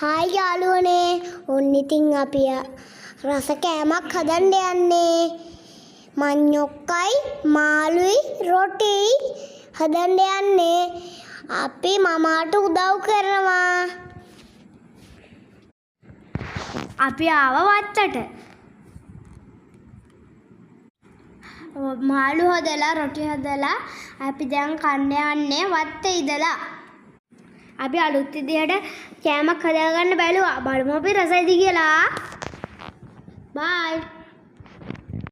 Hi යාළුවනේ. ඔන්න ඉතින් අපි රස කෑමක් හදන්න යන්නේ. මඤ්ඤොක්කයි මාළුයි රොටියි හදන්න යන්නේ. අපි මමාට උදව් කරනවා. අපි ආව වත්තට. මාළු හදලා රොටි හදලා අපි දැන් කන්න යන්නේ වත්තේ ඉඳලා. අපි අලුත් විදිහට කෑමක් හදාගන්න බැලුවා. බලමු අපි රසයිද කියලා. බයි.